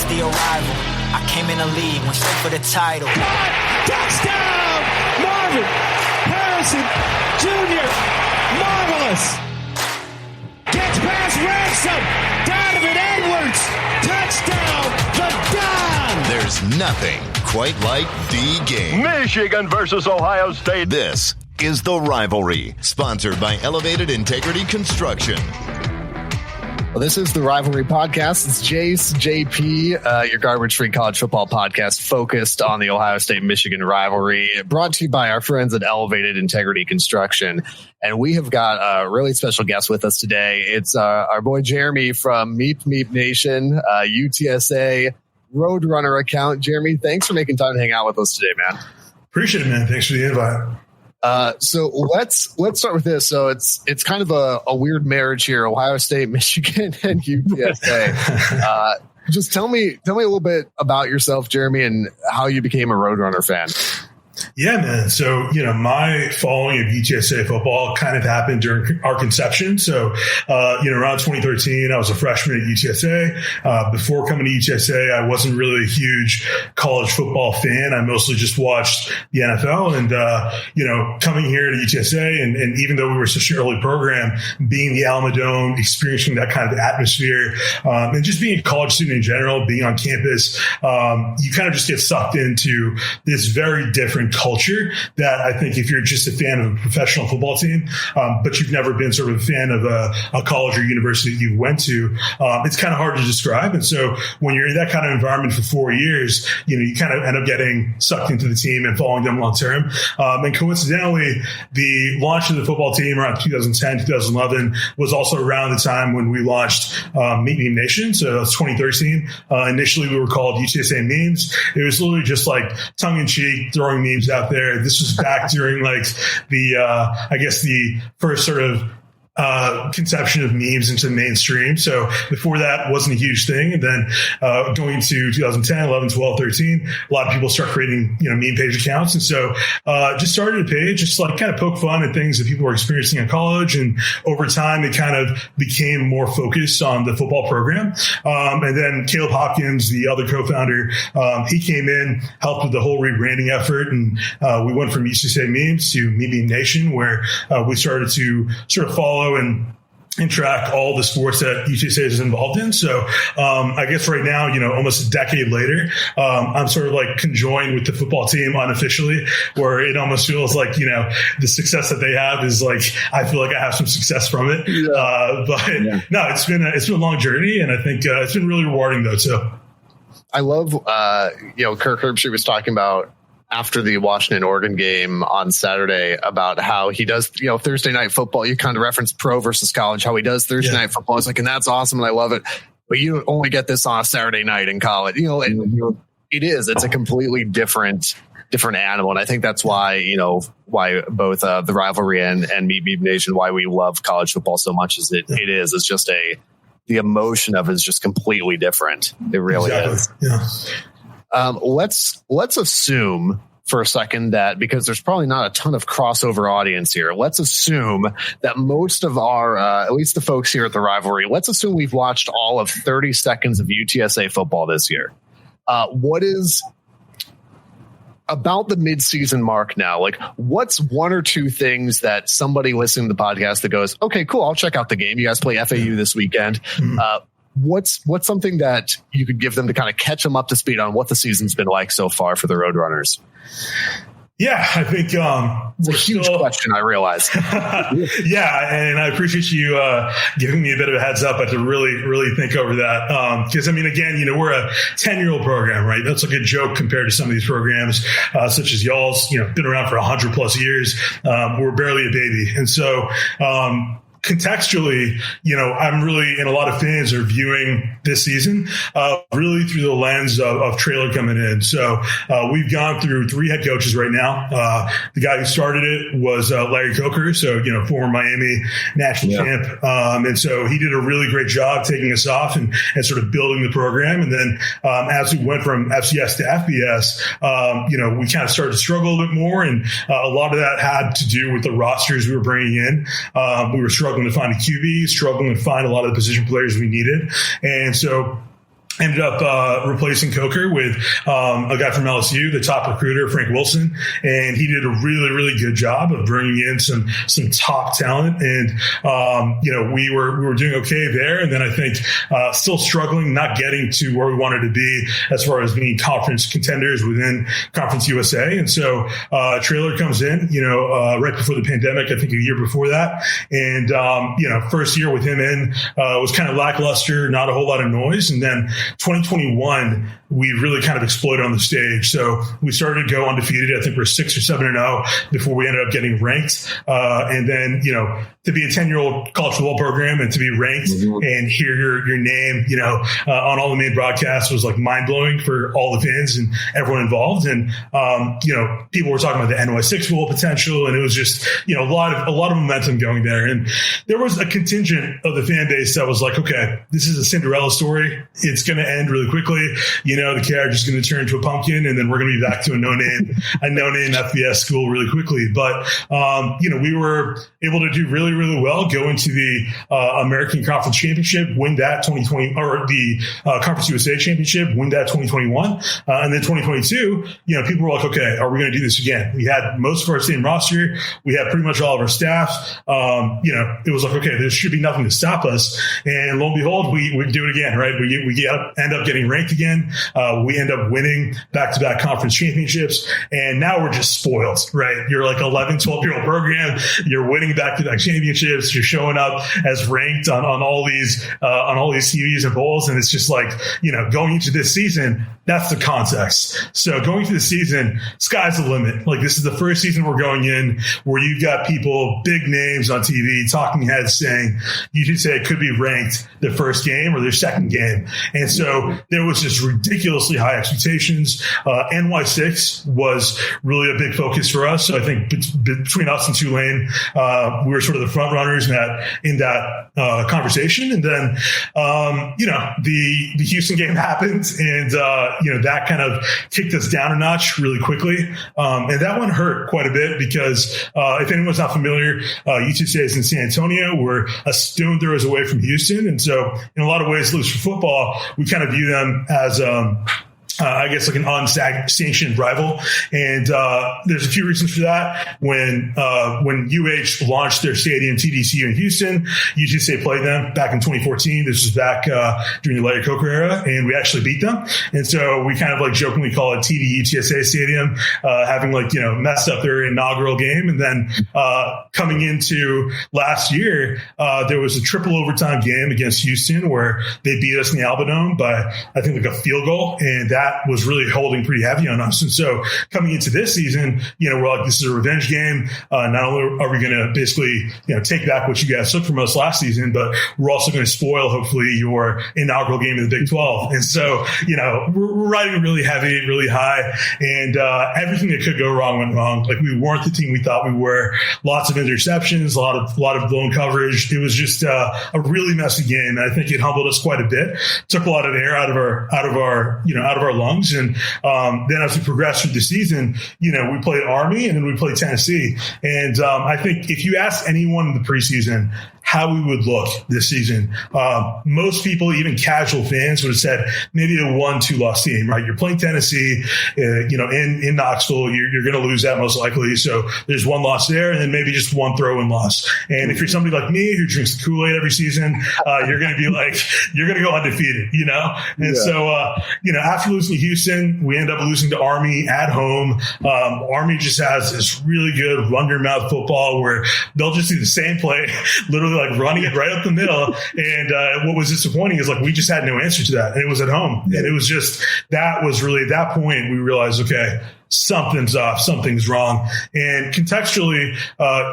It's the arrival. I came in the league, went straight for the title. Touchdown! Marvin Harrison Jr. Marvelous. Gets past Ransom. Donovan Edwards. Touchdown. The Don. There's nothing quite like the game. Michigan versus Ohio State. This is The Rivalry, sponsored by Elevated Integrity Construction. Well, this is the Rivalry Podcast. It's Jace, JP, your garbage-free college football podcast focused on the Ohio State-Michigan rivalry, brought to you by our friends at Elevated Integrity Construction. And we have got a really special guest with us today. It's our boy Jeremy from Meep Meep Nation, UTSA Roadrunner account. Jeremy, thanks for making time to hang out with us today, man. Appreciate it, man. Thanks for the invite. So let's start with this. So it's kind of a weird marriage here: Ohio State, Michigan, and UTSA. Just tell me a little bit about yourself, Jeremy, and how you became a Roadrunner fan. Yeah, man. So, my following of UTSA football kind of happened during our conception. So, around 2013, I was a freshman at UTSA. Before coming to UTSA, I wasn't really a huge college football fan. I mostly just watched the NFL and, coming here to UTSA and even though we were such an early program, being the Alamo Dome, experiencing that kind of atmosphere, and just being a college student in general, being on campus, you kind of just get sucked into this very different culture that I think if you're just a fan of a professional football team, but you've never been sort of a fan of a college or university that you went to, it's kind of hard to describe. And so when you're in that kind of environment for 4 years, you kind of end up getting sucked into the team and following them long term. And coincidentally, the launch of the football team around 2010, 2011 was also around the time when we launched Meep Meep Nation. So that's 2013. Initially, we were called UTSA Memes. It was literally just like tongue in cheek, throwing memes out there. This was back during like the first sort of conception of memes into the mainstream. So before that wasn't a huge thing. And then going into 2010, 11, 12, 13, a lot of people start creating, meme page accounts. And so just started a page, just like kind of poke fun at things that people were experiencing in college. And over time, it kind of became more focused on the football program. And then Caleb Hopkins, the other co-founder, he came in, helped with the whole rebranding effort. And we went from UTSA Memes to Meep Meep Nation, where we started to sort of follow and track all the sports that UTSA is involved in. So I guess right now, almost a decade later, I'm sort of like conjoined with the football team unofficially, where it almost feels like, the success that they have is like, I feel like I have some success from it. No, it's been a long journey. And I think it's been really rewarding though, too. I love, Kirk Herbstreit was talking about after the Washington-Oregon game on Saturday about how he does, Thursday night football. You kind of reference pro versus college, how he does Thursday night football. It's like, and that's awesome. And I love it. But you only get this on a Saturday night in college, it's a completely different animal. And I think that's why, why both the rivalry and Meep Meep Nation, why we love college football so much is it's just the emotion of it is just completely different. It really is. Yeah. Let's assume for a second that, because there's probably not a ton of crossover audience here, let's assume that most of our, at least the folks here at the rivalry, let's assume we've watched all of 30 seconds of UTSA football this year. What is about the midseason mark now? Like, what's one or two things that somebody listening to the podcast that goes, okay, cool, I'll check out the game. You guys play FAU this weekend. What's something that you could give them to kind of catch them up to speed on what the season's been like so far for the Roadrunners? Yeah, I think it's a huge question, I realize. Yeah, and I appreciate you giving me a bit of a heads up. I had to really think over that. Because, again, we're a 10-year-old program, right? That's like a joke compared to some of these programs, such as y'all's, been around for 100 plus years. We're barely a baby. And so, contextually, I'm really, and a lot of fans are viewing this season really through the lens of Traylor coming in. So we've gone through 3 head coaches right now. The guy who started it was Larry Coker, so former Miami national champ, and so he did a really great job taking us off and sort of building the program. And then as we went from FCS to FBS, we kind of started to struggle a little bit more, and a lot of that had to do with the rosters we were bringing in. We were struggling to find a QB, struggling to find a lot of the position players we needed. And so ended up replacing Coker with a guy from LSU, the top recruiter, Frank Wilson, and he did a really, really good job of bringing in some top talent. And we were doing okay there, and then I think still struggling, not getting to where we wanted to be as far as being conference contenders within Conference USA. And so Traylor comes in, right before the pandemic, I think a year before that, and first year with him in was kind of lackluster, not a whole lot of noise, and then 2021, we really kind of exploded on the stage. So we started to go undefeated. I think we're 6 or 7-0 before we ended up getting ranked. And then, to be a 10-year-old college football program and to be ranked and hear your name, on all the main broadcasts was like mind blowing for all the fans and everyone involved. And, people were talking about the NY6 Bowl potential, and it was just, a lot of momentum going there. And there was a contingent of the fan base that was like, okay, this is a Cinderella story. It's going to end really quickly. The carriage is going to turn into a pumpkin, and then we're going to be back to a no-name FBS school really quickly. But, we were able to do really, really well, go into the American Conference Championship, win that 2020, or the Conference USA Championship, win that 2021. And then 2022, people were like, okay, are we going to do this again? We had most of our same roster. We had pretty much all of our staff. It was like, okay, there should be nothing to stop us. And lo and behold, we do it again, right? We end up getting ranked again. We end up winning back-to-back conference championships. And now we're just spoiled, right? You're like 11, 12-year-old program. You're winning back-to-back championships. You're showing up as ranked on all these TVs and bowls. And it's just like, going into this season, that's the context. So going into the season, sky's the limit. Like, this is the first season we're going in where you've got people, big names on TV, talking heads saying UTSA could be ranked their first game or their second game. And so there was just ridiculously high expectations. NY6 was really a big focus for us. So I think between us and Tulane, we were sort of the front runners in that conversation. And then, the Houston game happened, and that kind of kicked us down a notch really quickly. And that one hurt quite a bit because if anyone's not familiar, UTSA is in San Antonio. We're a stone throws away from Houston. And so in a lot of ways, at least for football, we kind of view them as I guess like an unsanctioned rival. And there's a few reasons for that. When UH launched their stadium, TDCU in Houston, UTSA played them back in 2014. This was back during the Larry Coker era, and we actually beat them. And so we kind of like jokingly call it TD UTSA Stadium, having messed up their inaugural game. And then coming into last year, there was a triple overtime game against Houston where they beat us in the Albadome by, I think, like a field goal. And that was really holding pretty heavy on us. And so coming into this season, we're like, this is a revenge game. Not only are we going to basically, take back what you guys took from us last season, but we're also going to spoil, hopefully, your inaugural game in the Big 12. And so, we're riding really heavy, really high, and everything that could go wrong went wrong. Like, we weren't the team we thought we were. Lots of interceptions, a lot of blown coverage. It was just a really messy game. And I think it humbled us quite a bit. Took a lot of air out of our lungs. And then as we progressed through the season, we played Army and then we played Tennessee. And I think if you ask anyone in the preseason how we would look this season, most people, even casual fans, would have said maybe a 1-2 loss team, right? You're playing Tennessee, in Knoxville. You're going to lose that most likely. So there's one loss there, and then maybe just one throw-in loss. And if you're somebody like me who drinks the Kool-Aid every season, you're going to be like, you're going to go undefeated, And so, after losing to Houston, we end up losing to Army at home. Army just has this really good run-your-mouth football where they'll just do the same play, literally like running it right up the middle. And what was disappointing is like we just had no answer to that. And it was at home. And it was just, that was really at that point we realized, okay, something's off, something's wrong. And contextually,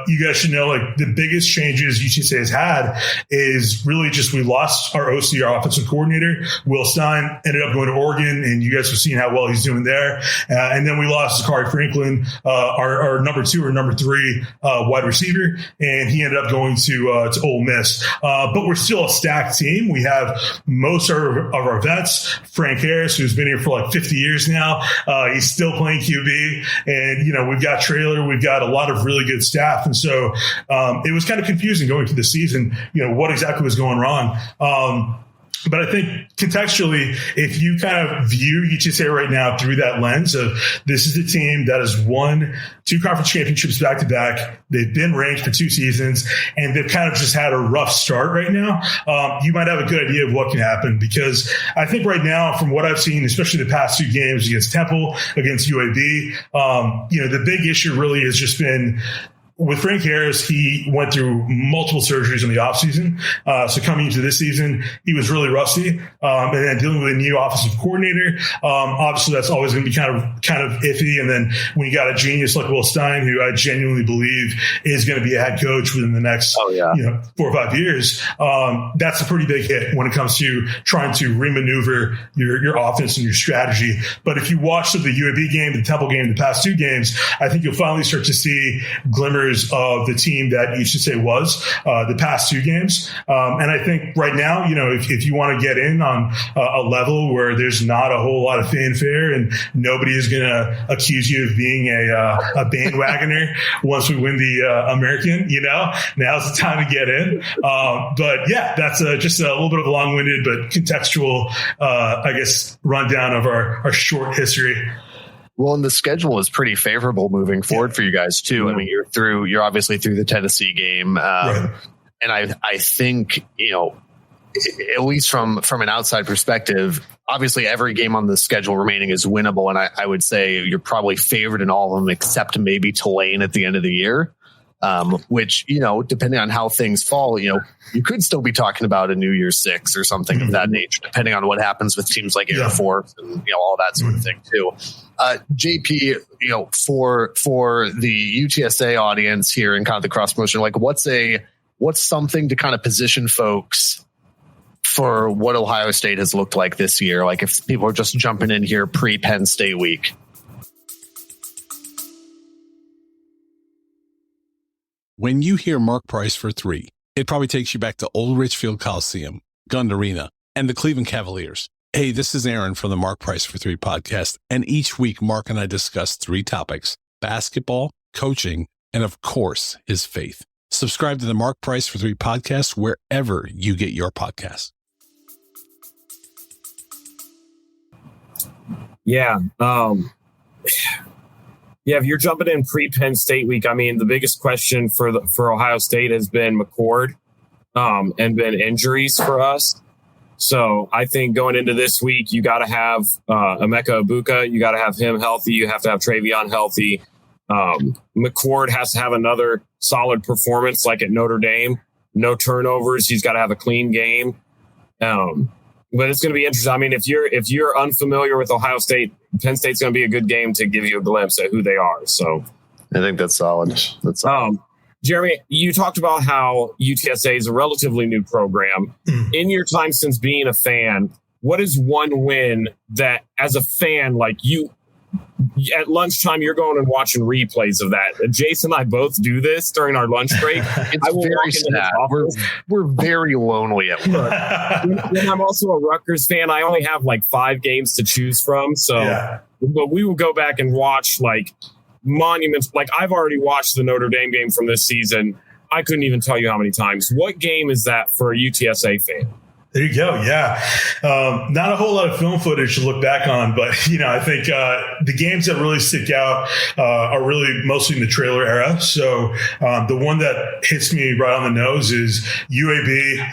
you guys should know, like, the biggest changes UTSA has had is really just we lost our OC, our offensive coordinator. Will Stein ended up going to Oregon, and you guys have seen how well he's doing there. And then we lost Zachary Franklin, our number 2 or number 3 wide receiver, and he ended up going to Ole Miss. But we're still a stacked team. We have most of our vets. Frank Harris, who's been here for like 50 years now, he's still playing QB, and we've got Traylor, we've got a lot of really good staff, and so it was kind of confusing going through the season, what exactly was going wrong. But I think contextually, if you kind of view UTSA right now through that lens of this is a team that has won 2 conference championships back to back, they've been ranked for 2 seasons, and they've kind of just had a rough start right now, you might have a good idea of what can happen. Because I think right now, from what I've seen, especially the past 2 games against Temple, against UAB, the big issue really has just been with Frank Harris. He went through multiple surgeries in the offseason. So coming into this season, he was really rusty. And then dealing with a new offensive coordinator, obviously that's always going to be kind of iffy. And then when you got a genius like Will Stein, who I genuinely believe is going to be a head coach within the next 4 or 5 years, that's a pretty big hit when it comes to trying to remaneuver your offense and your strategy. But if you watch the UAB game, the Temple game, the past 2 games, I think you'll finally start to see glimmers of the team that UTSA was the past 2 games. And I think right now, if you want to get in on a level where there's not a whole lot of fanfare and nobody is going to accuse you of being a bandwagoner once we win the American, now's the time to get in. But yeah, that's just a little bit of a long-winded but contextual, rundown of our short history. Well, and the schedule is pretty favorable moving forward for you guys too. I mean, you're obviously through the Tennessee game. And I think, at least from an outside perspective, obviously every game on the schedule remaining is winnable. And I would say you're probably favored in all of them, except maybe Tulane at the end of the year. Which, depending on how things fall, you could still be talking about a New Year's 6 or something of that nature, depending on what happens with teams like Air Force and, all that sort of thing too. JP, for the UTSA audience here in kind of the cross promotion, like what's something to kind of position folks for what Ohio State has looked like this year? Like if people are just jumping in here pre-Penn State week. When you hear Mark Price for 3, it probably takes you back to Old Richfield Coliseum, Gund Arena, and the Cleveland Cavaliers. Hey, this is Aaron from the Mark Price for 3 podcast, and each week Mark and I discuss 3 topics: basketball, coaching, and of course, his faith. Subscribe to the Mark Price for 3 podcast wherever you get your podcasts. Yeah. Yeah, if you're jumping in pre-Penn State week, I mean, the biggest question for Ohio State has been McCord and been injuries for us. So I think going into this week, you got to have Emeka Ibuka. You got to have him healthy. You have to have Travion healthy. McCord has to have another solid performance like at Notre Dame. No turnovers. He's got to have a clean game. But it's going to be interesting. I mean, if you're unfamiliar with Ohio State, Penn State's going to be a good game to give you a glimpse at who they are. So I think that's solid. Jeremy, you talked about how UTSA is a relatively new program. In your time since being a fan, what is one win that, as a fan, like you, at lunchtime, you're going and watching replays of that? Jace and I both do this during our lunch break. It's very sad. We're very lonely at work. And I'm also a Rutgers fan. I only have like 5 games to choose from. But we will go back and watch like monuments. Like I've already watched the Notre Dame game from this season. I couldn't even tell you how many times. What game is that for a UTSA fan? There you go. Yeah. Not a whole lot of film footage to look back on, but, I think the games that really stick out are really mostly in the trailer era. So the one that hits me right on the nose is UAB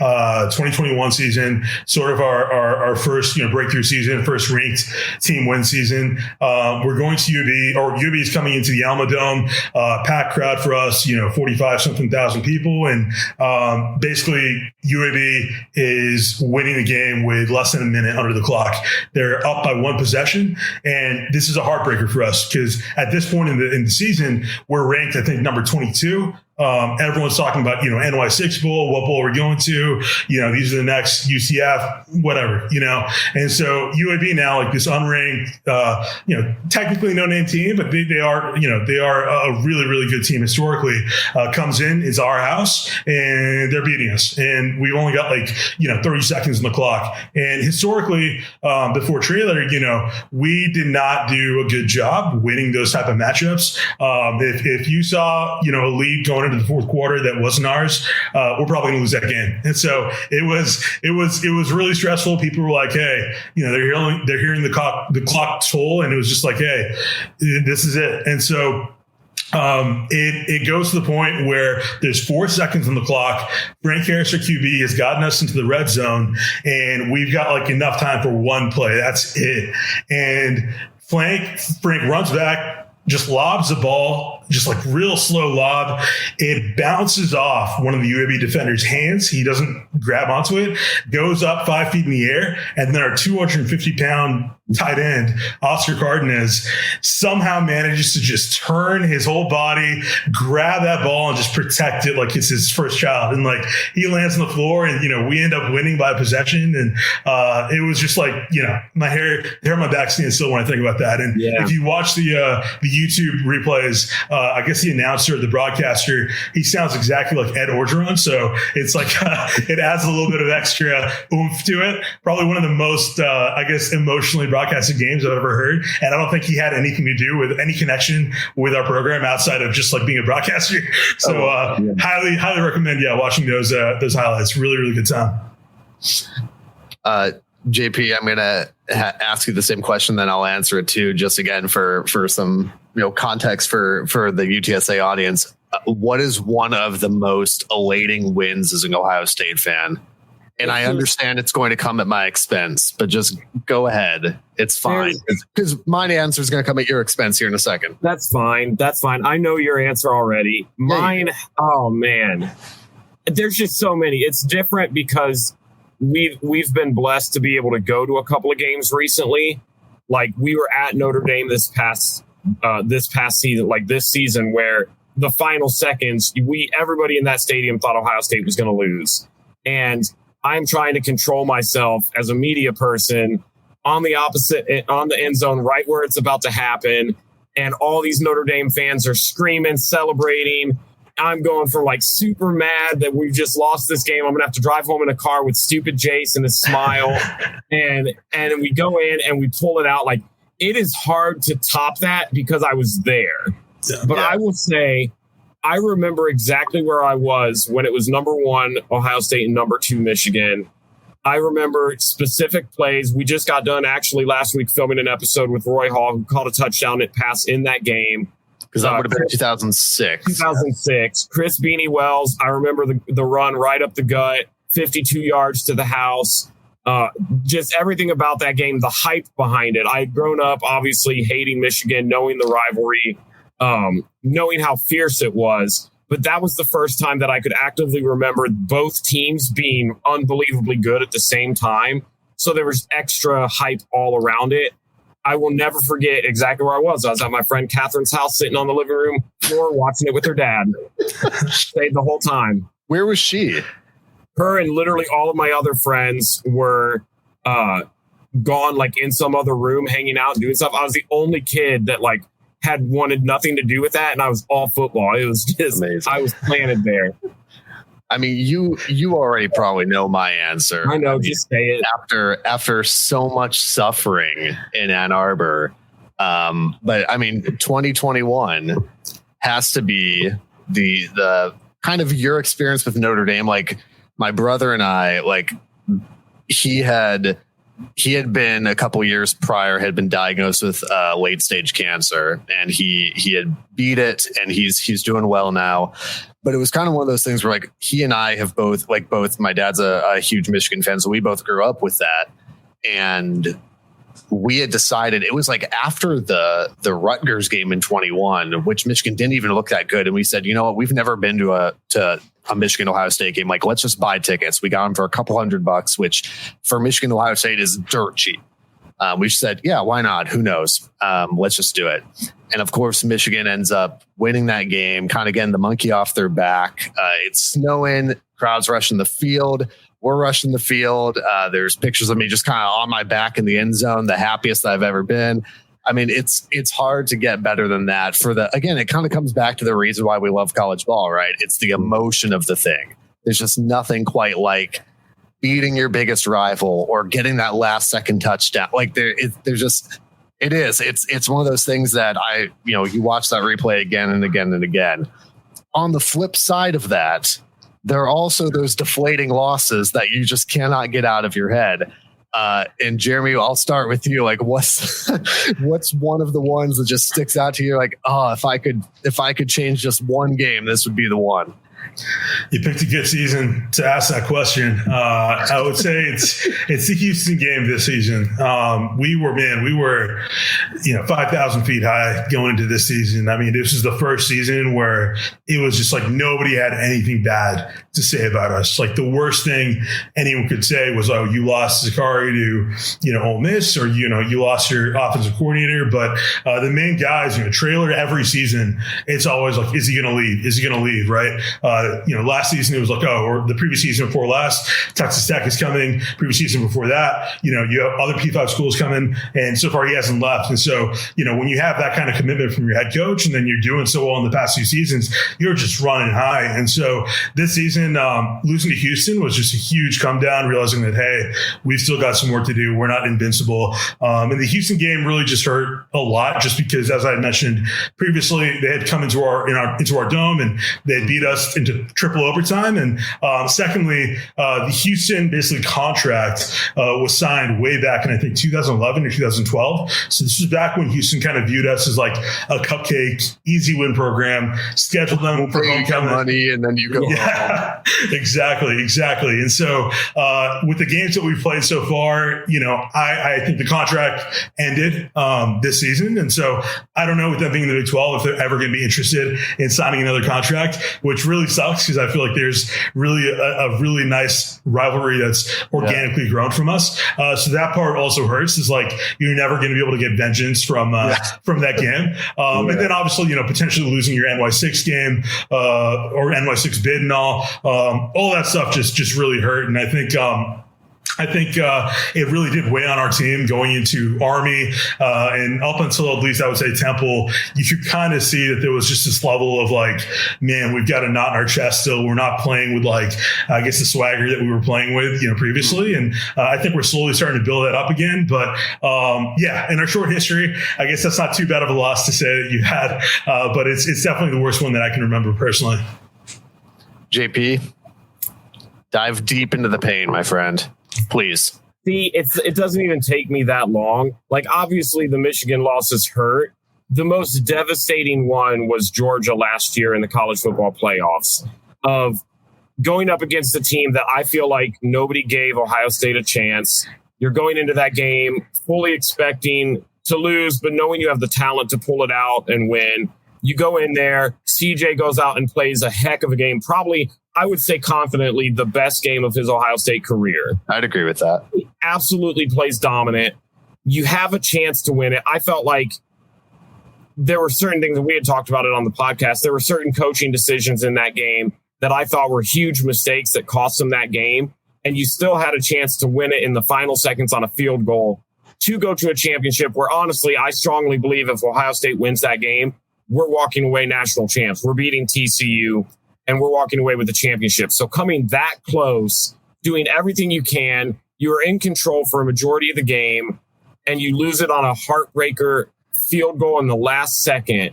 2021 season, sort of our first, breakthrough season, first ranked team win season. We're going to UAB is coming into the Alamo Dome, packed crowd for us, 45-something thousand people. And basically UAB is winning the game with less than a minute under the clock. They're up by 1 possession, and this is a heartbreaker for us because at this point in the season, we're ranked, I think, number 22. Everyone's talking about, NY6 Bowl, what bowl are we going to? These are the next UCF, whatever, And so UAB now, like this unranked, technically no name team, but they are a really, really good team historically, comes in, is our house, and they're beating us. And we've only got 30 seconds on the clock. And historically, before trailer, we did not do a good job winning those type of matchups. If you saw, a lead going into the fourth quarter that wasn't ours, we're probably gonna lose that game. And so it was really stressful. People were like, hey, they're hearing the clock toll, and it was just like, hey, this is it. And so it goes to the point where there's 4 seconds on the clock. Frank Harris, our QB, has gotten us into the red zone, and we've got like enough time for one play. That's it. And Frank runs back, just lobs the ball, just like real slow lob. It bounces off one of the UAB defender's hands. He doesn't grab onto it, goes up 5 feet in the air, and then our 250-pound tight end, Oscar Cardenas, somehow manages to just turn his whole body, grab that ball, and just protect it like it's his first child. And like he lands on the floor, and we end up winning by possession. And it was just like, my hair on my back stands still when I think about that. And if you watch the YouTube replays, I guess the announcer, the broadcaster, he sounds exactly like Ed Orgeron. So it's like it adds a little bit of extra oomph to it. Probably one of the most, emotionally broadcasted games I've ever heard. And I don't think he had anything to do with any connection with our program outside of just like being a broadcaster. So highly recommend, watching those highlights. Really, really good time. JP, I'm going to ask you the same question, then I'll answer it too, just again for some context for the UTSA audience. What is one of the most elating wins as an Ohio State fan? And I understand it's going to come at my expense, but just go ahead. It's fine. Because my answer is going to come at your expense here in a second. That's fine. I know your answer already. Mine, oh man. There's just so many. It's different because we've been blessed to be able to go to a couple of games recently. Like we were at Notre Dame this past season, like this season, where the final seconds, everybody in that stadium thought Ohio State was going to lose. And I'm trying to control myself as a media person on the end zone, right where it's about to happen. And all these Notre Dame fans are screaming, celebrating. I'm going for like super mad that we've just lost this game. I'm going to have to drive home in a car with stupid Jace and his smile. and we go in and we pull it out. Like it is hard to top that because I was there. But I will say, I remember exactly where I was when it was number 1 Ohio State and number 2 Michigan. I remember specific plays. We just got done actually last week filming an episode with Roy Hall, who called a touchdown pass in that game. Because that would have been 2006. 2006. Chris Beanie Wells. I remember the run right up the gut, 52 yards to the house. Just everything about that game, the hype behind it. I had grown up obviously hating Michigan, knowing the rivalry, knowing how fierce it was. But that was the first time that I could actively remember both teams being unbelievably good at the same time. So there was extra hype all around it. I will never forget exactly where I was. I was at my friend Catherine's house, sitting on the living room floor, watching it with her dad. Stayed the whole time. Where was she? Her and literally all of my other friends were gone, like in some other room, hanging out and doing stuff. I was the only kid that like had wanted nothing to do with that, and I was all football. It was just amazing. I was planted there. I mean, you already probably know my answer. I know, just say it. After so much suffering in Ann Arbor, but I mean, 2021 has to be the kind of your experience with Notre Dame. Like my brother and I, like he had been a couple years prior, had been diagnosed with late stage cancer, and he had beat it, and he's doing well now. But it was kind of one of those things where like he and I have both my dad's a huge Michigan fan, so we both grew up with that. And we had decided, it was like after the Rutgers game in 21, which Michigan didn't even look that good. And we said, you know what, we've never been to a Michigan Ohio State game. Like, let's just buy tickets. We got them for a couple $100, which for Michigan Ohio State is dirt cheap. We said, yeah, why not? Who knows? Let's just do it. And of course, Michigan ends up winning that game, kind of getting the monkey off their back. It's snowing, crowds rushing the field. We're rushing the field. There's pictures of me just kind of on my back in the end zone, the happiest I've ever been. I mean, it's hard to get better than that. Again, it kind of comes back to the reason why we love college ball, right? It's the emotion of the thing. There's just nothing quite like beating your biggest rival or getting that last second touchdown. Like it's one of those things that you watch that replay again and again and again. on the flip side of that, there are also those deflating losses that you just cannot get out of your head. And Jeremy, I'll start with you. Like, what's one of the ones that just sticks out to you? Like, oh, if I could change just one game, this would be the one. You picked a good season to ask that question. I would say it's the Houston game this season. We were 5,000 feet high going into this season. I mean, this is the first season where it was just like nobody had anything bad to say about us. Like the worst thing anyone could say was, "Oh, you lost Zakari to Ole Miss," or you lost your offensive coordinator. But the main guys, trailer every season, it's always like, "Is he going to leave? Is he going to leave?" Right? Last season it was like, or the previous season before last, Texas Tech is coming. Previous season before that, you have other P5 schools coming, and so far he hasn't left. And so, when you have that kind of commitment from your head coach, and then you're doing so well in the past few seasons, you're just running high. And so this season, losing to Houston was just a huge come down, realizing that, hey, we've still got some work to do. We're not invincible. And the Houston game really just hurt a lot, just because, as I mentioned previously, they had come into our dome and they had beat us into triple overtime. And secondly, the Houston basically contract was signed way back in, I think, 2011 or 2012. So this was back when Houston kind of viewed us as like a cupcake, easy win program, scheduled them for homecoming money, and then you go. Yeah, exactly. And so with the games that we've played so far, I think the contract ended this season. And so I don't know, with them being in the Big 12, if they're ever going to be interested in signing another contract, which really sucks, because I feel like there's really a really nice rivalry that's organically grown from us. So that part also hurts, is like you're never going to be able to get vengeance from that game. And then obviously, potentially losing your NY6 game or NY6 bid and all that stuff just really hurt. And I think it really did weigh on our team going into Army, and up until at least I would say Temple. You could kind of see that there was just this level of like, man, we've got a knot in our chest still. We're not playing with like, I guess, the swagger that we were playing with, previously. And I think we're slowly starting to build that up again. But in our short history, I guess that's not too bad of a loss to say that you had. But it's definitely the worst one that I can remember personally. JP, dive deep into the pain, my friend. Please. See, it doesn't even take me that long. Like, obviously, the Michigan losses hurt. The most devastating one was Georgia last year in the college football playoffs, of going up against a team that I feel like nobody gave Ohio State a chance. You're going into that game fully expecting to lose, but knowing you have the talent to pull it out and win. You go in there, CJ goes out and plays a heck of a game, probably, I would say confidently, the best game of his Ohio State career. I'd agree with that. He absolutely plays dominant. You have a chance to win it. I felt like there were certain things, and we had talked about it on the podcast, there were certain coaching decisions in that game that I thought were huge mistakes that cost them that game. And you still had a chance to win it in the final seconds on a field goal to go to a championship where, honestly, I strongly believe if Ohio State wins that game, we're walking away national champs. We're beating TCU, and we're walking away with the championship. So coming that close, doing everything you can, you're in control for a majority of the game, and you lose it on a heartbreaker field goal in the last second.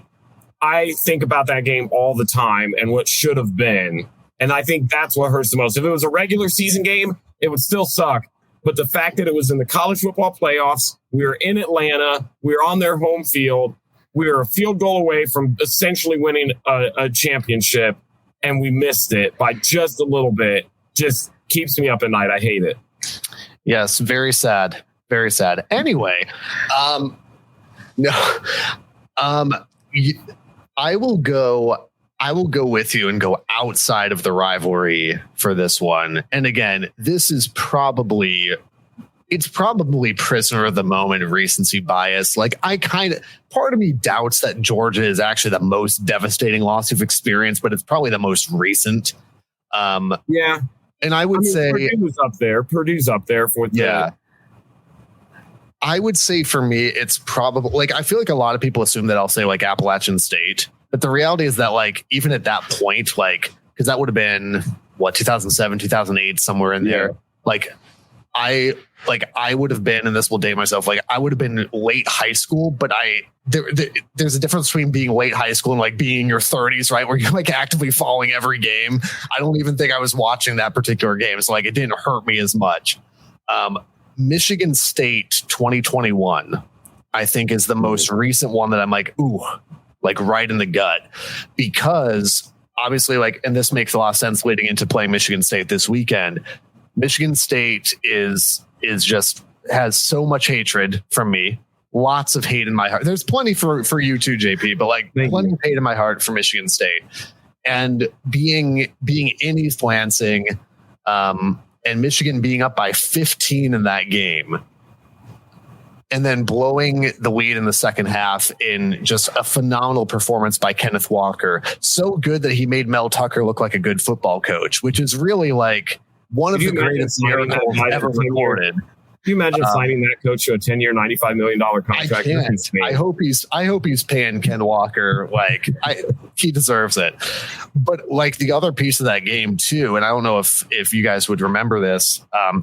I think about that game all the time and what should have been. And I think that's what hurts the most. If it was a regular season game, it would still suck. But the fact that it was in the college football playoffs, we were in Atlanta, we were on their home field, we were a field goal away from essentially winning a championship, and we missed it by just a little bit. Just keeps me up at night. I hate it. Yes, very sad. Very sad. Anyway, I will go with you and go outside of the rivalry for this one. And again, this is probably prisoner of the moment recency bias. Like, part of me doubts that Georgia is actually the most devastating loss you've experienced, but it's probably the most recent. Yeah. And I would say Purdue's up there for I would say for me, it's probably like, I feel like a lot of people assume that I'll say like Appalachian State, but the reality is that like, even at that point, like, cause that would have been 2007, 2008, somewhere in there. Like, I would have been, and this will date myself, like I would have been late high school, but there's a difference between being late high school and like being in your 30s, right? Where you're like actively following every game. I don't even think I was watching that particular game. So like it didn't hurt me as much. Michigan State 2021, I think, is the most recent one that I'm like, ooh, like right in the gut, because obviously, like, and this makes a lot of sense leading into playing Michigan State this weekend. Michigan State is just has so much hatred from me, lots of hate in my heart. There's plenty for you too, JP, but like plenty of hate in my heart for Michigan State. And being in East Lansing, and Michigan being up by 15 in that game, and then blowing the lead in the second half in just a phenomenal performance by Kenneth Walker. So good that he made Mel Tucker look like a good football coach, which is really like one of the greatest miracles ever recorded. Can you imagine signing that coach to a 10-year, $95 million contract? I hope he's paying Ken Walker. Like he deserves it. But like the other piece of that game too, and I don't know if you guys would remember this,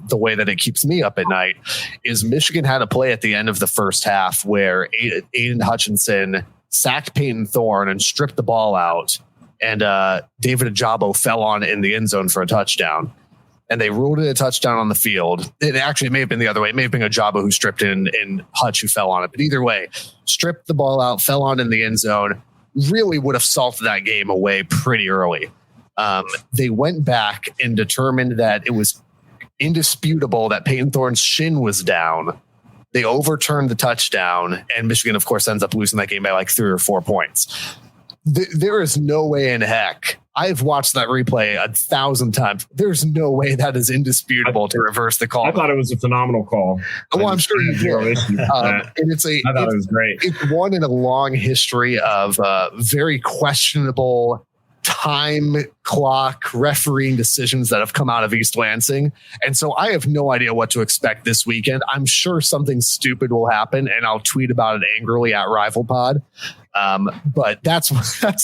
the way that it keeps me up at night is Michigan had a play at the end of the first half where Aiden Hutchinson sacked Peyton Thorne and stripped the ball out, and David Ajabo fell on it in the end zone for a touchdown. And they ruled it a touchdown on the field. It may have been the other way. It may have been Ajabo who stripped in and Hutch who fell on it. But either way, stripped the ball out, fell on in the end zone, really would have salted that game away pretty early. They went back and determined that it was indisputable that Peyton Thorne's shin was down. They overturned the touchdown, and Michigan, of course, ends up losing that game by like 3 or 4 points. There is no way in heck. I've watched that replay 1,000 times. There's no way that is indisputable to reverse the call. I thought it was a phenomenal call. Well, I'm sure you did. And I thought it was great. It's one in a long history of very questionable time clock refereeing decisions that have come out of East Lansing. And so I have no idea what to expect this weekend. I'm sure something stupid will happen, and I'll tweet about it angrily at RivalPod. But that's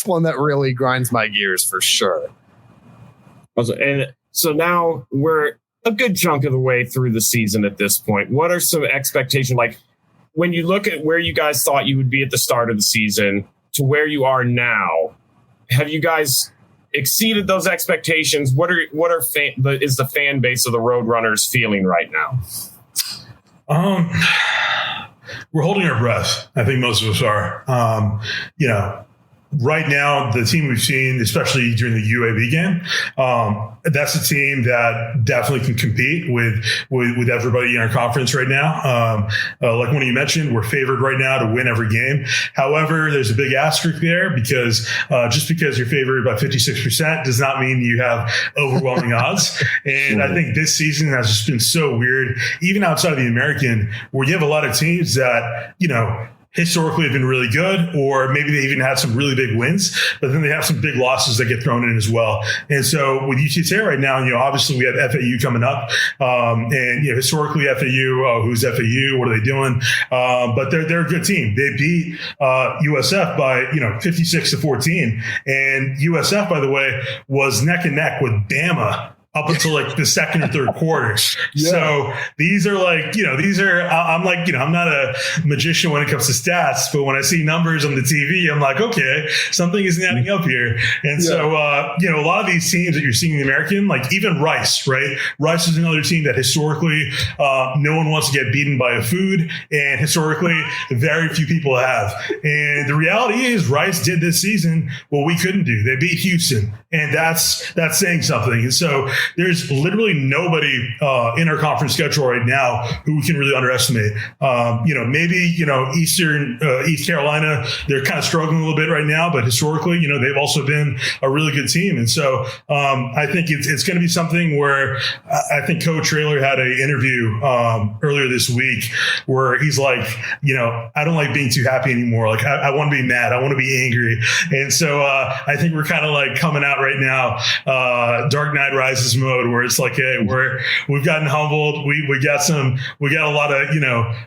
one that really grinds my gears for sure. And so now we're a good chunk of the way through the season at this point. What are some expectations? Like when you look at where you guys thought you would be at the start of the season to where you are now, have you guys exceeded those expectations? Is the fan base of the Roadrunners feeling right now? We're holding our breath. I think most of us are. Right now, the team we've seen, especially during the UAB game, that's a team that definitely can compete with everybody in our conference right now. Like one of you mentioned, we're favored right now to win every game. However, there's a big asterisk there because just because you're favored by 56% does not mean you have overwhelming odds. And I think this season has just been so weird, even outside of the American, where you have a lot of teams that, historically have been really good, or maybe they even had some really big wins, but then they have some big losses that get thrown in as well. And so with UTSA right now, obviously we have FAU coming up, and historically FAU, who's FAU? What are they doing? But they're a good team. They beat USF by 56-14, and USF, by the way, was neck and neck with Bama up until like the second or third quarters. Yeah. So these are like, I'm like, I'm not a magician when it comes to stats, but when I see numbers on the TV, I'm like, okay, something isn't adding up here. And so, a lot of these teams that you're seeing in the American, like even Rice, right? Rice is another team that historically, no one wants to get beaten by a food, and historically very few people have. And the reality is Rice did this season what we couldn't do. They beat Houston, and that's saying something. And so there's literally nobody in our conference schedule right now who we can really underestimate. Maybe East Carolina, they're kind of struggling a little bit right now, but historically, they've also been a really good team. And so I think it's going to be something where I think Coach Traylor had an interview earlier this week where he's like, I don't like being too happy anymore. Like I want to be mad. I want to be angry. And so I think we're kind of like coming out right now. Dark Knight Rises crisis mode where it's like, hey, we've gotten humbled. We got a lot of,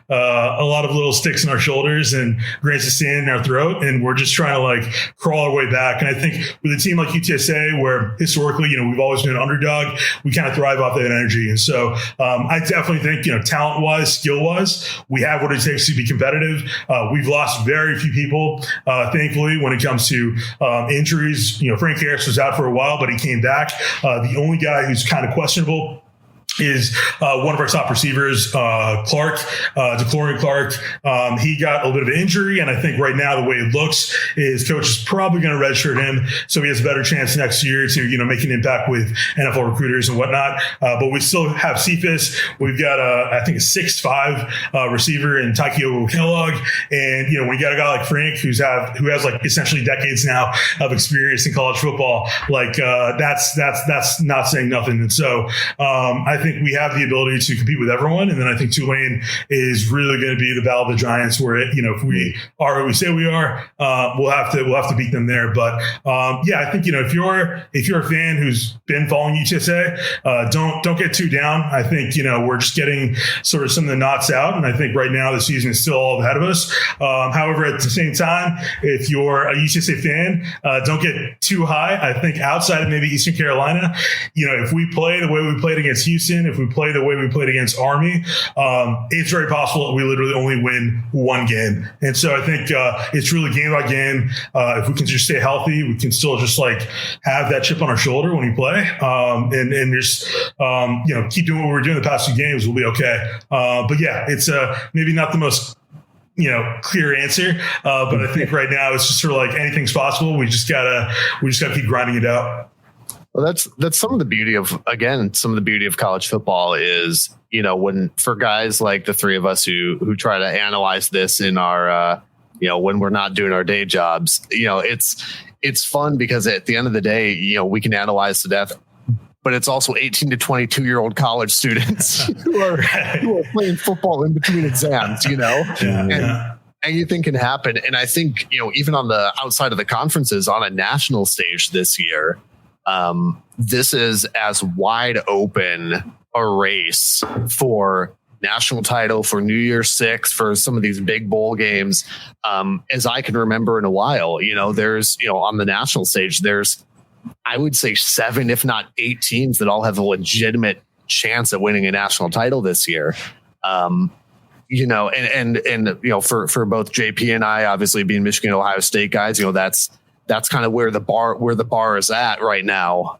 a lot of little sticks in our shoulders and grains of sand in our throat. And we're just trying to like crawl our way back. And I think with a team like UTSA, where historically, we've always been an underdog, we kind of thrive off that energy. And so I definitely think, talent wise, skill wise, we have what it takes to be competitive. We've lost very few people, thankfully, when it comes to injuries. Frank Harris was out for a while, but he came back. The only guy who's kind of questionable is one of our top receivers, Clark, DeClorian Clark. He got a little bit of an injury, and I think right now the way it looks is coach is probably going to redshirt him, so he has a better chance next year to make an impact with NFL recruiters and whatnot. But we still have Cephas. We've got I think a 6'5" receiver in Taikio Kellogg, and when you got a guy like Frank who has like essentially decades now of experience in college football, like that's not saying nothing. And so I think we have the ability to compete with everyone. And then I think Tulane is really going to be the battle of the giants where, if we are who we say we are, we'll have to beat them there. But I think, if you're a fan who's been following UTSA, don't get too down. I think, we're just getting sort of some of the knots out. And I think right now the season is still all ahead of us. However, at the same time, if you're a UTSA fan, don't get too high. I think outside of maybe Eastern Carolina, if we play the way we played against Houston, if we play the way we played against Army, it's very possible that we literally only win one game. And so I think it's really game by game. If we can just stay healthy, we can still just like have that chip on our shoulder when we play, and just keep doing what we were doing the past two games. We'll be okay. But yeah, it's maybe not the most clear answer, but I think right now it's just sort of like anything's possible. We just gotta keep grinding it out. Well, that's some of the beauty of college football is, when for guys like the three of us who try to analyze this in our, when we're not doing our day jobs, it's fun because at the end of the day, we can analyze to death, but it's also 18 to 22-year-old college students who are playing football in between exams, and anything can happen. And I think, even on the outside of the conferences on a national stage this year, this is as wide open a race for national title, for New Year's Six, for some of these big bowl games, as I can remember in a while. There's, on the national stage, there's, I would say 7, if not 8 teams that all have a legitimate chance at winning a national title this year. For both JP and I, obviously being Michigan, Ohio State guys, that's kind of where the bar is at right now.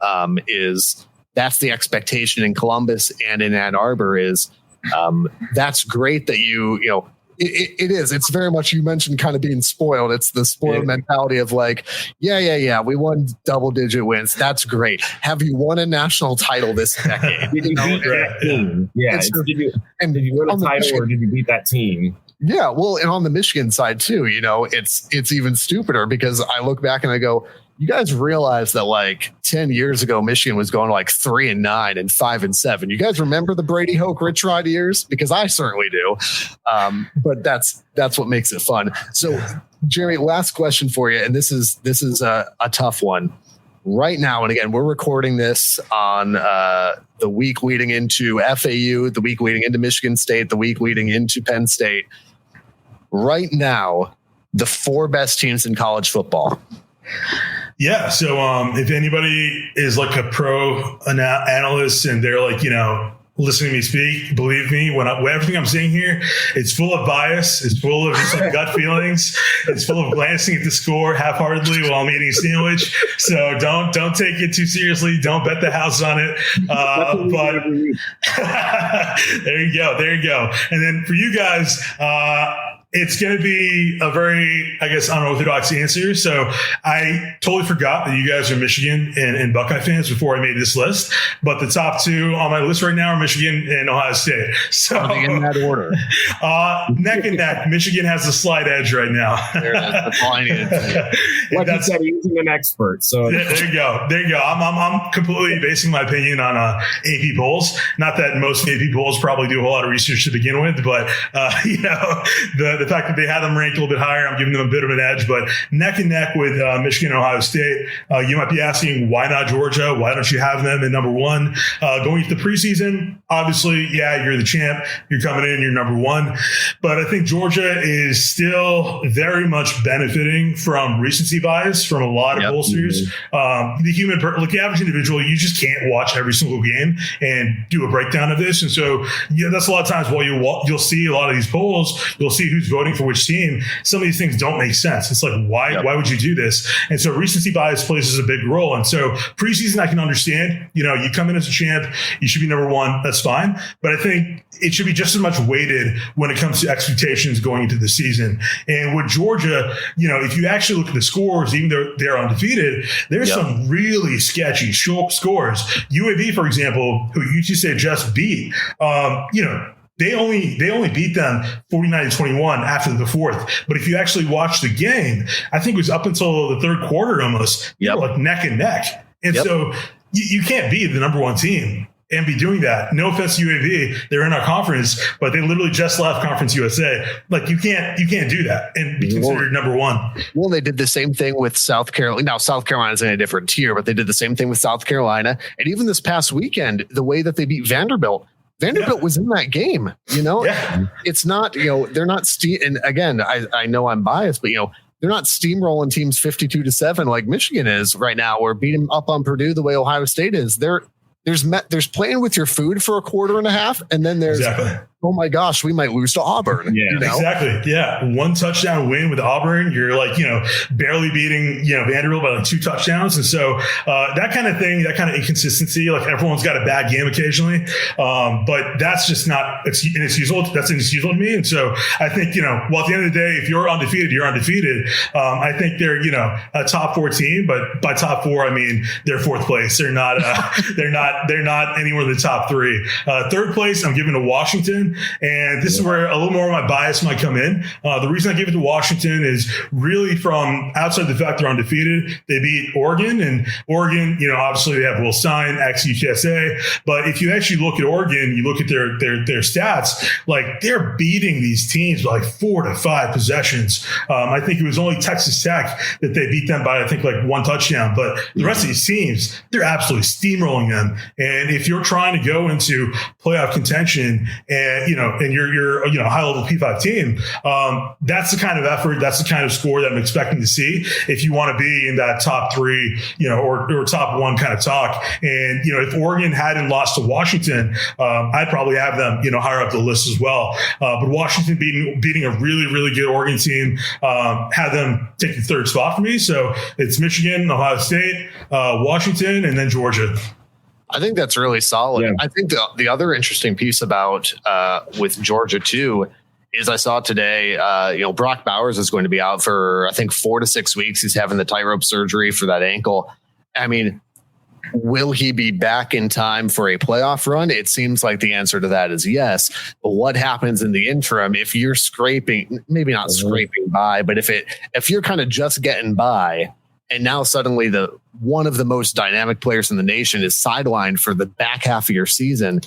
That's the expectation in Columbus and in Ann Arbor is that's great that it is. It's very much, you mentioned kind of being spoiled. It's the spoiled mentality of like, yeah. We won double-digit wins. That's great. Have you won a national title this decade? Did you beat that team? Yeah. Did you win a title or did you beat that team? Yeah, well, and on the Michigan side too, it's even stupider because I look back and I go, you guys realize that like 10 years ago, Michigan was going like 3-9 and 5-7. You guys remember the Brady Hoke Rich Rod years? Because I certainly do. But that's what makes it fun. So, Jeremy, last question for you, and this is a tough one. Right now, and again, we're recording this on the week leading into FAU, the week leading into Michigan State, the week leading into Penn State. Right now, the 4 best teams in college football. Yeah. So if anybody is like a pro analyst and they're like, listening to me speak, believe me, when everything I'm saying here, it's full of bias. It's full of just like gut feelings. It's full of glancing at the score half-heartedly while I'm eating a sandwich. So don't take it too seriously. Don't bet the house on it. But there you go. And then for you guys, it's going to be a very, I guess, unorthodox answer. So I totally forgot that you guys are Michigan and Buckeye fans before I made this list. But the top 2 on my list right now are Michigan and Ohio State. So are they in that order? Neck and neck. Michigan has the slight edge right now. There it is. That's all I needed to say. Like you said, he's an expert. So there you go. I'm completely basing my opinion on AP polls. Not that most AP polls probably do a whole lot of research to begin with, but the the fact that they had them ranked a little bit higher, I'm giving them a bit of an edge, but neck and neck with Michigan and Ohio State. You might be asking, why not Georgia? Why don't you have them in number one? Going into the preseason, obviously, yeah, you're the champ. You're coming in, you're number one. But I think Georgia is still very much benefiting from recency bias from a lot of pollsters. The average individual, you just can't watch every single game and do a breakdown of this. And so, that's a lot of times while you'll see a lot of these polls, you'll see who's voting for which team. Some of these things don't make sense. It's like, why would you do this? And so recency bias plays a big role. And so preseason, I can understand, you come in as a champ, you should be number one. That's fine. But I think it should be just as much weighted when it comes to expectations going into the season. And with Georgia, if you actually look at the scores, even though they're undefeated, there's some really sketchy scores. UAB, for example, who UTSA just beat, they only beat them 49-21 after the fourth. But if you actually watch the game, I think it was up until the third quarter almost, they were like neck and neck. And so you can't be the number one team and be doing that. No offense to UAB, they're in our conference, but they literally just left Conference USA. Like you can't do that and be considered number one. Well, they did the same thing with South Carolina. Now South Carolina's in a different tier, but they did the same thing with South Carolina. And even this past weekend, the way that they beat Vanderbilt was in that game. It's not, they're not and again, I know I'm biased, but they're not steamrolling teams 52-7 like Michigan is right now, or beating up on Purdue the way Ohio State is. There's playing with your food for a quarter and a half, and then there's oh my gosh, we might lose to Auburn. Exactly. Yeah. One touchdown win with Auburn. You're barely beating, Vanderbilt by like 2 touchdowns. And so that kind of thing, that kind of inconsistency, like everyone's got a bad game occasionally. But that's just not, it's inexcusable. That's inexcusable to me. And so I think, well, at the end of the day, if you're undefeated, you're undefeated. I think they're, a top 4 team, but by top 4, I mean, they're 4th place. They're not, they're not anywhere in the top 3. 3rd place, I'm giving to Washington. And this is where a little more of my bias might come in. The reason I give it to Washington is really from outside the fact they're undefeated. They beat Oregon, and Oregon, obviously they have Will Stein, ex-UTSA. But if you actually look at Oregon, you look at their stats, like they're beating these teams by like 4 to 5 possessions. I think it was only Texas Tech that they beat them by, I think, like 1 touchdown. But the rest of these teams, they're absolutely steamrolling them. And if you're trying to go into playoff contention and you're a high level P5 team, that's the kind of effort, that's the kind of score that I'm expecting to see if you want to be in that top 3, or top 1 kind of talk. And if Oregon hadn't lost to Washington, I'd probably have them higher up the list as well. But Washington beating a really, really good Oregon team had them take the 3rd spot for me. So it's Michigan, Ohio State, Washington, and then Georgia. I think that's really solid. Yeah. I think the other interesting piece about with Georgia too is I saw today, Brock Bowers is going to be out for, I think, 4 to 6 weeks. He's having the tightrope surgery for that ankle. I mean, will he be back in time for a playoff run? It seems like the answer to that is yes. But what happens in the interim if you're scraping, maybe not scraping by, but if you're kind of just getting by, and now suddenly one of the most dynamic players in the nation is sidelined for the back half of your season.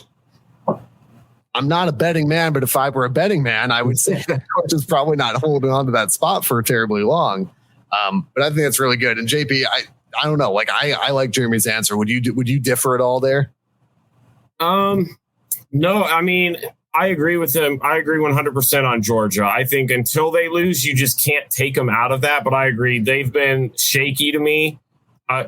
I'm not a betting man, but if I were a betting man, I would say that coach is probably not holding on to that spot for terribly long. But I think that's really good. And JP, I don't know. Like I like Jeremy's answer. Would you differ at all there? No, I mean, I agree with him. I agree 100% on Georgia. I think until they lose, you just can't take them out of that. But I agree. They've been shaky to me.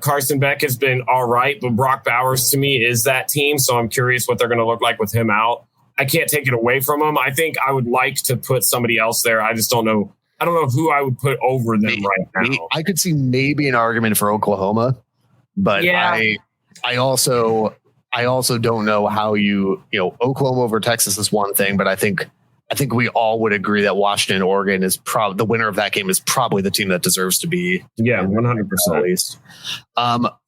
Carson Beck has been all right, but Brock Bowers to me is that team. So I'm curious what they're going to look like with him out. I can't take it away from him. I think I would like to put somebody else there. I just don't know. I don't know who I would put over them right now. I could see maybe an argument for Oklahoma, but yeah. I also don't know how Oklahoma over Texas is one thing, but I think we all would agree that Washington, Oregon is probably the winner of that game is probably the team that deserves to be. Yeah, 100% at least.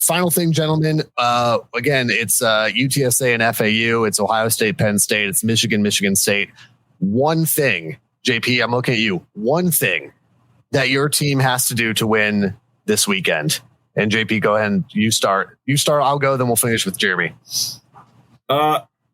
Final thing, gentlemen. Again, it's UTSA and FAU. It's Ohio State, Penn State. It's Michigan, Michigan State. One thing, JP, I'm looking at you. One thing that your team has to do to win this weekend. And JP, go ahead and you start. I'll go, then we'll finish with Jeremy.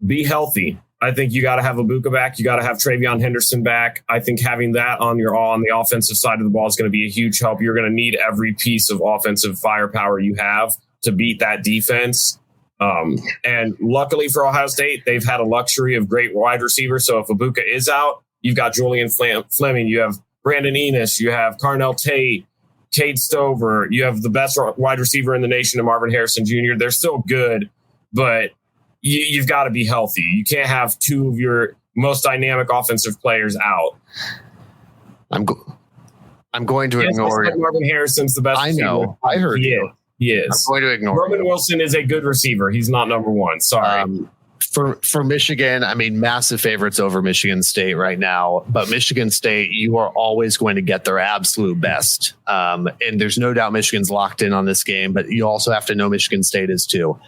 Be healthy. I think you got to have Ibuka back. You got to have Travion Henderson back. I think having that on the offensive side of the ball is going to be a huge help. You're going to need every piece of offensive firepower you have to beat that defense. And luckily for Ohio State, they've had a luxury of great wide receivers. So if Ibuka is out, you've got Julian Fleming, you have Brandon Enos, you have Carnell Tate, Cade Stover, you have the best wide receiver in the nation in Marvin Harrison Jr. They're still good, but you've got to be healthy. You can't have two of your most dynamic offensive players out. I'm going to ignore it. Marvin Harrison's the best receiver. I know. I heard you. He is. I'm going to ignore Roman Wilson is a good receiver. He's not number one. Sorry. For Michigan, I mean, massive favorites over Michigan State right now. But Michigan State, you are always going to get their absolute best. And there's no doubt Michigan's locked in on this game, but you also have to know Michigan State is too.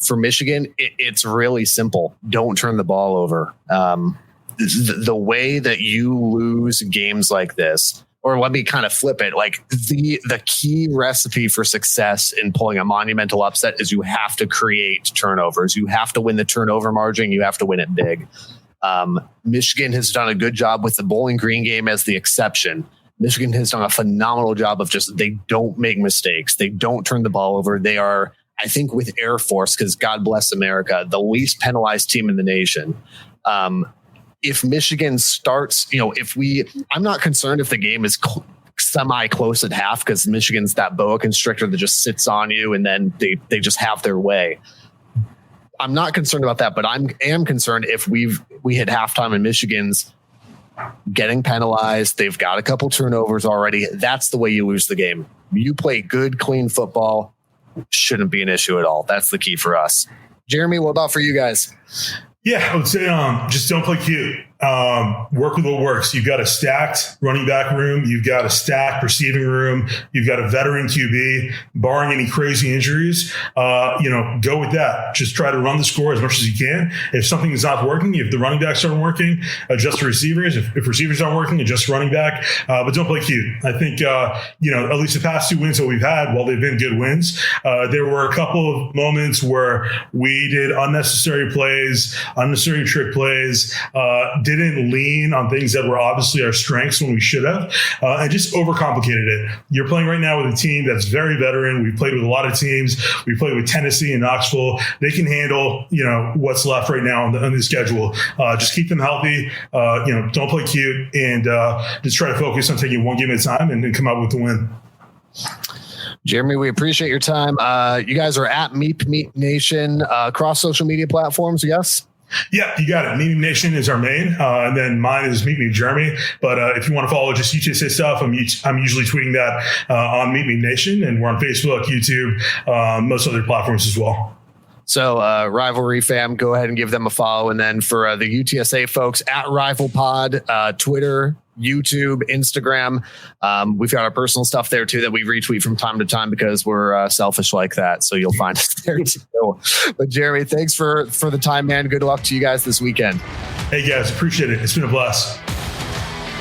For Michigan, it's really simple. Don't turn the ball over. The way that you lose games like this, or let me kind of flip it, like the key recipe for success in pulling a monumental upset is you have to create turnovers. You have to win the turnover margin. You have to win it big. Michigan has done a good job with the Bowling Green game as the exception. Michigan has done a phenomenal job of they don't make mistakes. They don't turn the ball over. They are, I think, with Air Force, because God bless America, the least penalized team in the nation. If Michigan starts, I'm not concerned if the game is semi-close at half, because Michigan's that boa constrictor that just sits on you and then they just have their way. I'm not concerned about that, but I am concerned if we hit halftime and Michigan's getting penalized. They've got a couple turnovers already. That's the way you lose the game. You play good, clean football. Shouldn't be an issue at all. That's the key for us. Jeremy, what about for you guys? Yeah, I would say just don't play cute. Work with what works. You've got a stacked running back room. You've got a stacked receiving room. You've got a veteran QB. Barring any crazy injuries, go with that. Just try to run the score as much as you can. If something is not working, if the running backs aren't working, adjust the receivers. If receivers aren't working, adjust running back. But don't play cute. I think, at least the past two wins that we've had, while they've been good wins, there were a couple of moments where we did unnecessary plays, unnecessary trick plays, didn't lean on things that were obviously our strengths when we should have, and just overcomplicated it. You're playing right now with a team that's very veteran. We've played with a lot of teams. We played with Tennessee and Knoxville. They can handle, what's left right now on the schedule. Just keep them healthy. Don't play cute, and just try to focus on taking one game at a time and then come out with the win. Jeremy, we appreciate your time. You guys are at Meep Meep Nation across social media platforms, yes? Yeah, you got it. Meep Meep Nation is our main, and then mine is Meep Meep Jeremy. But if you want to follow just UTSA stuff, I'm usually tweeting that on Meep Meep Nation, and we're on Facebook, YouTube, most other platforms as well. So Rivalry fam, go ahead and give them a follow. And then for the UTSA folks, at Rival Pod, Twitter, YouTube, Instagram. We've got our personal stuff there too that we retweet from time to time because we're selfish like that. So you'll find us there too. But Jeremy, thanks for the time, man. Good luck to you guys this weekend. Hey guys, appreciate it. It's been a blast.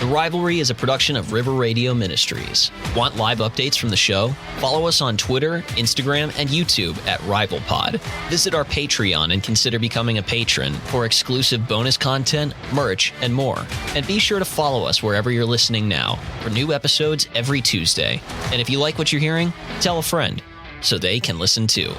The Rivalry is a production of River Radio Ministries. Want live updates from the show? Follow us on Twitter, Instagram, and YouTube at RivalPod. Visit our Patreon and consider becoming a patron for exclusive bonus content, merch, and more. And be sure to follow us wherever you're listening now for new episodes every Tuesday. And if you like what you're hearing, tell a friend so they can listen too.